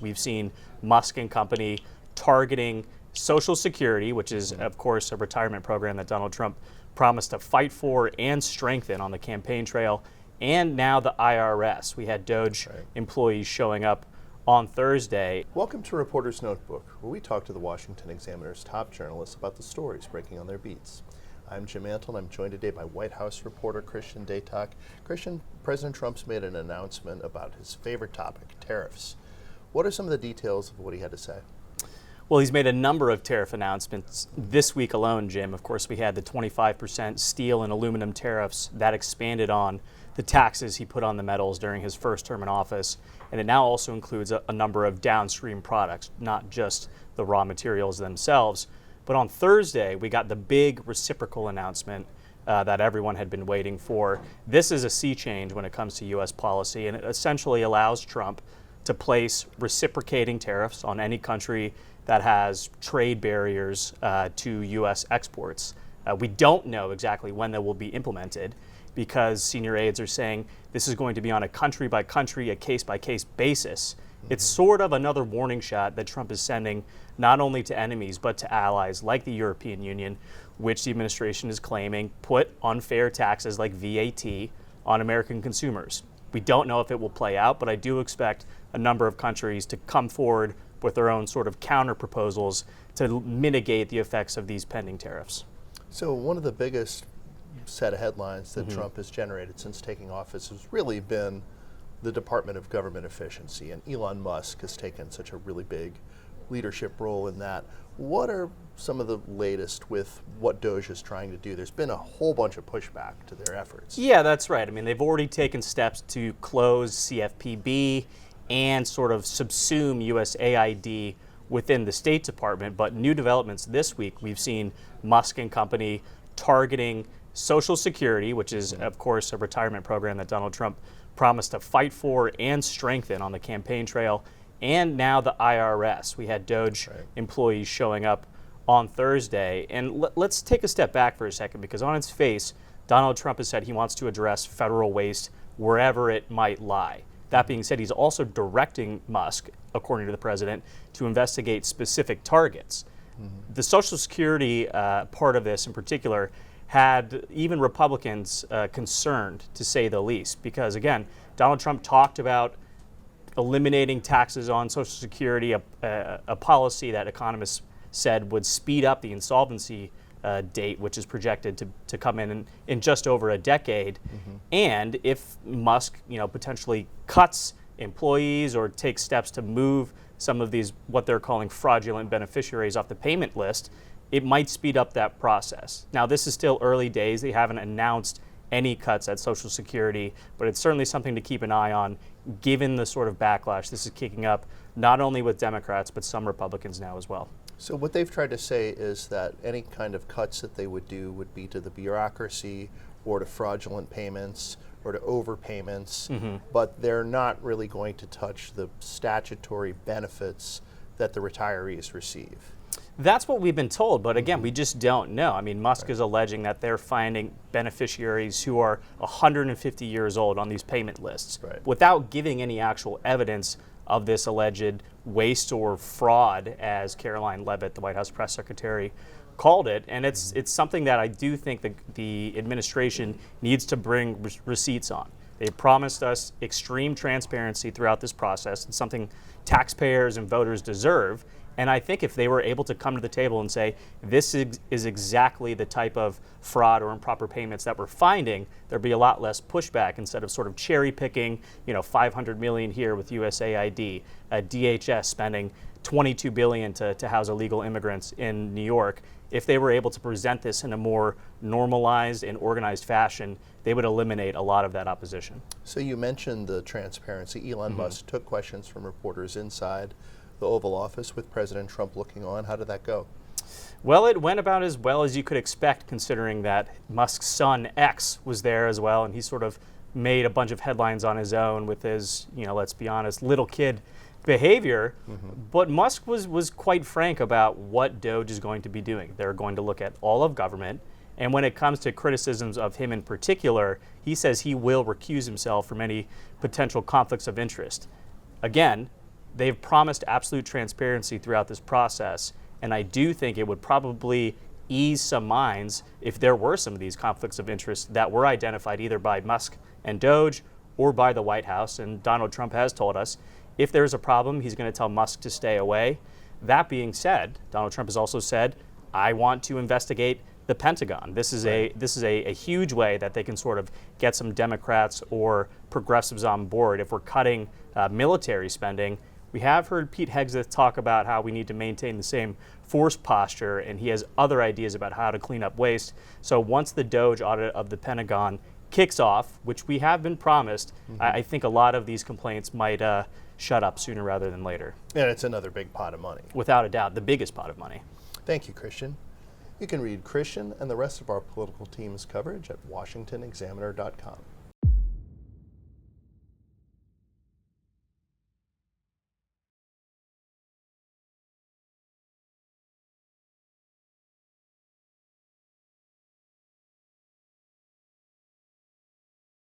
we've seen Musk and company targeting Social Security, which is, of course, a retirement program that Donald Trump promised to fight for and strengthen on the campaign trail, and now the IRS. We had Doge employees showing up on Thursday. Welcome to Reporter's Notebook, where we talk to the Washington Examiner's top journalists about the stories breaking on their beats. I'm Jim Antle, and I'm joined today by White House reporter Christian Datoc. Christian, President Trump's made an announcement about his favorite topic, tariffs. What are some of the details of what he had to say? Well, he's made a number of tariff announcements this week alone, Jim. Of course, we had the 25% steel and aluminum tariffs that expanded on the taxes he put on the metals during his first term in office. And it now also includes a number of downstream products, not just the raw materials themselves. But on Thursday, we got the big reciprocal announcement that everyone had been waiting for. This is a sea change when it comes to U.S. policy, and it essentially allows Trump to place reciprocating tariffs on any country that has trade barriers to U.S. exports. We don't know exactly when they will be implemented because senior aides are saying this is going to be on a country-by-country, a case-by-case basis. It's sort of another warning shot that Trump is sending not only to enemies but to allies like the European Union, which the administration is claiming put unfair taxes like VAT on American consumers. We don't know if it will play out, but I do expect a number of countries to come forward with their own sort of counter proposals to mitigate the effects of these pending tariffs. So one of the biggest set of headlines that Trump has generated since taking office has really been the Department of Government Efficiency, and Elon Musk has taken such a really big leadership role in that. What are some of the latest with what Doge is trying to do? There's been a whole bunch of pushback to their efforts. Yeah, that's right. I mean, they've already taken steps to close CFPB and sort of subsume USAID within the State Department. But new developments this week, we've seen Musk and company targeting Social Security, which is, of course, a retirement program that Donald Trump promised to fight for and strengthen on the campaign trail, and now the IRS. We had Doge employees showing up on Thursday. And let's take a step back for a second, because on its face, Donald Trump has said he wants to address federal waste wherever it might lie. That being said, he's also directing Musk, according to the president, to investigate specific targets. The Social Security part of this in particular had even Republicans concerned, to say the least, because again, Donald Trump talked about eliminating taxes on Social Security, a policy that economists said would speed up the insolvency date, which is projected to come in just over a decade. And if Musk, potentially cuts employees or takes steps to move some of these, what they're calling fraudulent beneficiaries, off the payment list, it might speed up that process. Now, this is still early days. They haven't announced any cuts at Social Security, but it's certainly something to keep an eye on, given the sort of backlash this is kicking up, not only with Democrats, but some Republicans now as well. So what they've tried to say is that any kind of cuts that they would do would be to the bureaucracy or to fraudulent payments or to overpayments, but they're not really going to touch the statutory benefits that the retirees receive. That's what we've been told, but again, we just don't know. I mean, Musk is alleging that they're finding beneficiaries who are 150 years old on these payment lists without giving any actual evidence of this alleged waste or fraud, as Caroline Leavitt, the White House press secretary, called it. And it's something that I do think the administration needs to bring receipts on. They promised us extreme transparency throughout this process. It's something taxpayers and voters deserve. And I think if they were able to come to the table and say, this is exactly the type of fraud or improper payments that we're finding, there'd be a lot less pushback instead of sort of cherry picking, $500 million here with USAID, DHS spending $22 billion to house illegal immigrants in New York. If they were able to present this in a more normalized and organized fashion, they would eliminate a lot of that opposition. So you mentioned the transparency. Elon Musk took questions from reporters inside the Oval Office with President Trump looking on. How did that go? Well, it went about as well as you could expect, considering that Musk's son, X, was there as well, and he sort of made a bunch of headlines on his own with his, let's be honest, little kid behavior. But Musk was quite frank about what Doge is going to be doing. They're going to look at all of government, and when it comes to criticisms of him in particular, he says he will recuse himself from any potential conflicts of interest. Again, they've promised absolute transparency throughout this process, and I do think it would probably ease some minds if there were some of these conflicts of interest that were identified either by Musk and Doge or by the White House. And Donald Trump has told us if there's a problem, he's going to tell Musk to stay away. That being said, Donald Trump has also said, I want to investigate the Pentagon. This is a huge way that they can sort of get some Democrats or progressives on board if we're cutting military spending. We have heard Pete Hegseth talk about how we need to maintain the same force posture, and he has other ideas about how to clean up waste. So once the Doge audit of the Pentagon kicks off, which we have been promised, I think a lot of these complaints might shut up sooner rather than later. And it's another big pot of money. Without a doubt, the biggest pot of money. Thank you, Christian. You can read Christian and the rest of our political team's coverage at washingtonexaminer.com.